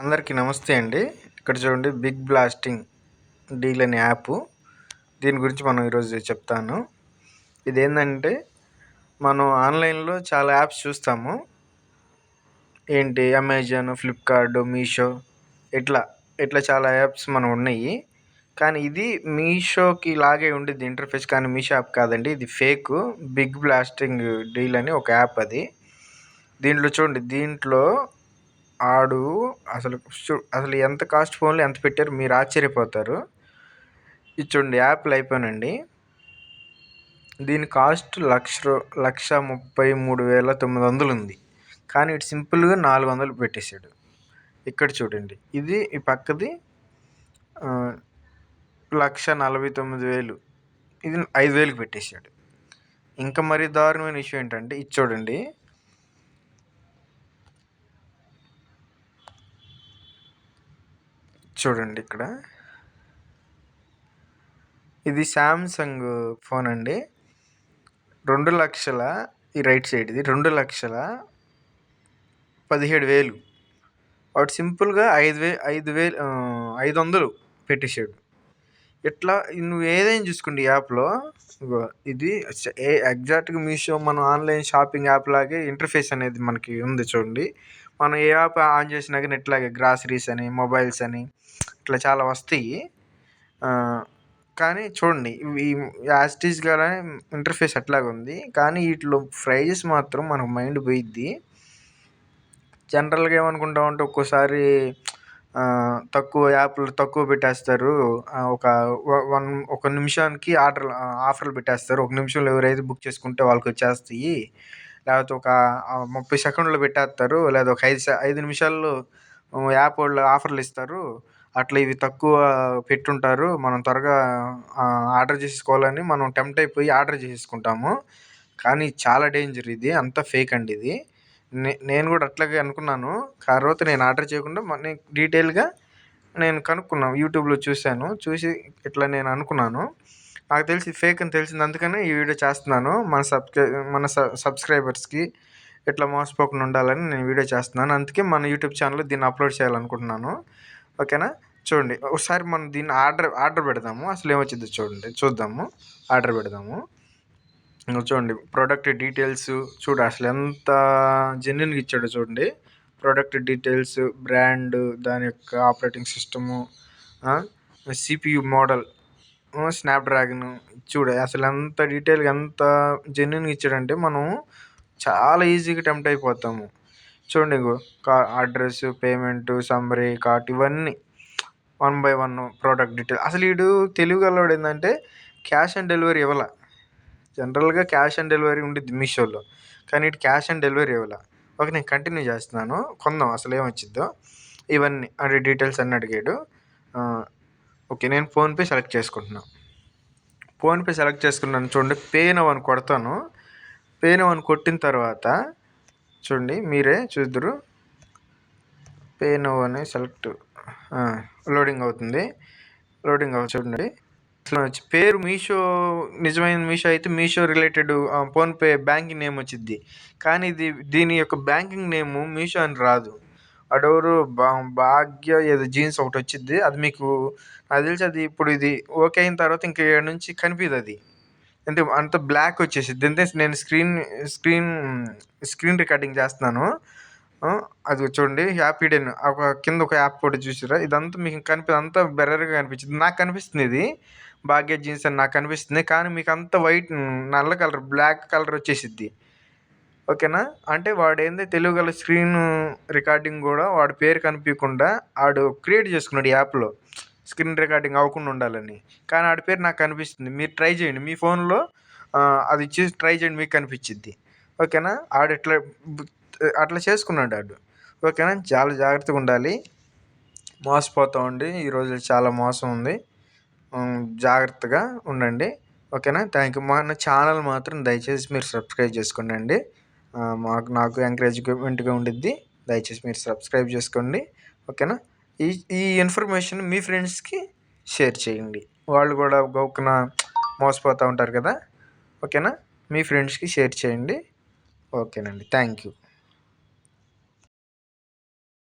అందరికీ నమస్తే అండి. ఇక్కడ చూడండి బిగ్ బ్లాస్టింగ్ డీల్ అనే యాప్. దీని గురించి మనం ఈరోజు చెప్తాను. ఇదేంటంటే మనం ఆన్లైన్లో చాలా యాప్స్ చూస్తాము. ఏంటి అమెజాన్, ఫ్లిప్కార్ట్, మీషో ఇట్లా ఇట్లా చాలా యాప్స్ మనం ఉన్నాయి. కానీ ఇది మీషోకి లాగే ఉండిద్ది ఇంటర్ఫేస్, కానీ మీషో యాప్ కాదండి, ఇది ఫేక్. బిగ్ బ్లాస్టింగ్ డీల్ అని ఒక యాప్ అది. దీంట్లో చూడండి, దీంట్లో ఆడు అసలు ఎంత కాస్ట్ ఫోన్లో ఎంత పెట్టారు మీరు ఆశ్చర్యపోతారు. ఇది చూడండి, యాప్లు అయిపోయానండి. దీని కాస్ట్ 1,33,900 ఉంది. కానీ ఇటు సింపుల్గా 400 పెట్టేశాడు. ఇక్కడ చూడండి, ఇది ఈ పక్కది 1,49,000, ఇది 5,000 పెట్టేశాడు. ఇంకా మరీ దారుణమైన విషయం ఏంటంటే ఇది చూడండి, ఇక్కడ ఇది శాంసంగ్ ఫోన్ అండి. 2,00,000, ఈ రైట్ సైడ్ ఇది 2,17,000. వాడు సింపుల్గా 5,500 పెట్టేశాడు. ఇట్లా నువ్వు ఏదైనా చూసుకోండి యాప్లో. ఇది ఎగ్జాక్ట్గా మీషో మనం ఆన్లైన్ షాపింగ్ యాప్ లాగే ఇంటర్ఫేస్ అనేది మనకి ఉంది చూడండి. మనం ఏ యాప్ ఆన్ చేసినా కానీ ఇట్లాగే గ్రాసరీస్ అని, మొబైల్స్ అని ఇట్లా చాలా వస్తాయి. కానీ చూడండి, ఈ యాస్టీస్గానే ఇంటర్ఫేస్ అట్లాగే ఉంది. కానీ వీటిలో ప్రైజెస్ మాత్రం మనకు మైండ్ పోయిద్ది. జనరల్గా ఏమనుకుంటామంటే ఒక్కోసారి తక్కువ యాప్లు తక్కువ పెట్టేస్తారు. ఒక నిమిషానికి ఆఫర్లు పెట్టేస్తారు. ఒక నిమిషంలో ఎవరైతే బుక్ చేసుకుంటే వాళ్ళకి వచ్చేస్తాయి. లేకపోతే ఒక 30 సెకండ్లో పెట్టేస్తారు. లేదా ఒక 5 నిమిషాల్లో యాప్ వాళ్ళు ఆఫర్లు ఇస్తారు. అట్లా ఇవి తక్కువ పెట్టుంటారు. మనం త్వరగా ఆర్డర్ చేసుకోవాలని మనం టెంప్ట్ అయిపోయి ఆర్డర్ చేసుకుంటాము. కానీ చాలా డేంజర్, ఇది అంతా ఫేక్ అండి. ఇది నేను కూడా అట్లాగే అనుకున్నాను. తర్వాత నేను ఆర్డర్ చేయకుండా డీటెయిల్గా నేను కనుక్కున్నాను, యూట్యూబ్లో చూసి ఇట్లా నేను అనుకున్నాను. నాకు తెలిసి ఫేక్ అని తెలిసింది, అందుకనే ఈ వీడియో చేస్తున్నాను. మన సబ్స్క్రైబర్స్కి ఇట్లా మోసపోకుండా ఉండాలని నేను వీడియో చేస్తున్నాను. అందుకే మన యూట్యూబ్ ఛానల్లో దీన్ని అప్లోడ్ చేయాలనుకుంటున్నాను. ఓకేనా? చూడండి, ఒకసారి మనం దీన్ని ఆర్డర్ పెడదాము. అసలు ఏమొచ్చిందో చూద్దాము. ఆర్డర్ పెడదాము. చూడండి, ప్రోడక్ట్ డీటెయిల్స్ అసలు ఎంత జెన్యున్గా ఇచ్చాడో చూడండి. ప్రోడక్ట్ డీటెయిల్స్, బ్రాండ్, దాని యొక్క operating system, CPU model, Snapdragon. అసలు ఎంత డీటెయిల్గా ఎంత జెన్యున్గా ఇచ్చాడంటే మనం చాలా ఈజీగా టెంప్ట్ అయిపోతాము. చూడండి, అడ్రస్, పేమెంట్, సమ్మరీ, కార్ట్, ఇవన్నీ 1 by 1 ప్రోడక్ట్ డీటెయిల్. అసలు వీడు తెలివిగలవాడు. ఏంటంటే క్యాష్ ఆన్ డెలివరీ ఇవ్వాల. జనరల్గా క్యాష్ ఆన్ డెలివరీ ఉండిద్ది మీషోలో, కానీ ఇటు క్యాష్ ఆన్ డెలివరీ ఇవ్వాల. ఓకే, నేను కంటిన్యూ చేస్తున్నాను. కొందాం అసలు ఏమొచ్చిద్దో. ఇవన్నీ అంటే డీటెయిల్స్ అన్నీ అడిగాడు. ఓకే, నేను ఫోన్పే సెలెక్ట్ చేసుకుంటున్నాను. చూడండి, పే నౌ అని కొడతాను. పే నౌ అని కొట్టిన తర్వాత చూడండి, మీరే చూద్దరు. పే నౌ అని సెలెక్ట్ లోడింగ్ అవుతుంది. చూడండి, పేరు మీషో, నిజమైన మీషో అయితే Meesho related PhonePe banking name వచ్చింది. కానీ దీని యొక్క బ్యాంకింగ్ నేము మీషో అని రాదు. అడెవరు భాగ్య ఏదో జీన్స్ ఒకటి వచ్చింది. అది మీకు నాకు తెలిసి అది ఇప్పుడు ఇది ఓకే అయిన తర్వాత ఇంక ఏడు నుంచి కనిపిదు. అది అంత బ్లాక్ వచ్చేసిద్ది. అంటే నేను స్క్రీన్ రికార్డింగ్ చేస్తున్నాను. అది చూడండి, హ్యాపీ డే కింద ఒక యాప్ కూడా చూసారా. ఇదంతా మీకు అంతా బెర్రర్గా కనిపించింది. నాకు కనిపిస్తుంది ఇది భాగ్య జీన్స్ అని నాకు కనిపిస్తుంది. కానీ మీకు అంత వైట్, నల్ల కలర్, బ్లాక్ కలర్ వచ్చేసిద్ది. ఓకేనా? అంటే వాడు ఏంది తెలుగు స్క్రీన్ రికార్డింగ్ కూడా వాడి పేరు కనిపించకుండా వాడు క్రియేట్ చేసుకున్నాడు ఈ యాప్లో, స్క్రీన్ రికార్డింగ్ అవ్వకుండా ఉండాలని. కానీ వాడి పేరు నాకు కనిపిస్తుంది. మీరు ట్రై చేయండి, మీ ఫోన్లో అది ఇచ్చి ట్రై చేయండి, మీకు కనిపించిద్ది. ఓకేనా? అట్లా చేసుకున్నాడు వాడు. ఓకేనా? చాలా జాగ్రత్తగా ఉండాలి. మోసపోతామండి, ఈరోజు చాలా మోసం ఉంది. జాగ్రత్తగా ఉండండి. ఓకేనా? Thank you. మన ఛానల్ మాత్రం దయచేసి మీరు సబ్స్క్రైబ్ చేసుకోండి. నాకు ఎంకరేజ్మెంట్గా ఉండిద్ది. దయచేసి మీరు సబ్స్క్రైబ్ చేసుకోండి. ఓకేనా? ఈ ఇన్ఫర్మేషన్ మీ ఫ్రెండ్స్కి షేర్ చేయండి. వాళ్ళు కూడా గౌక్కున మోసపోతూ ఉంటారు కదా. ఓకేనా? మీ ఫ్రెండ్స్కి షేర్ చేయండి. ఓకేనండి, థ్యాంక్ యూ.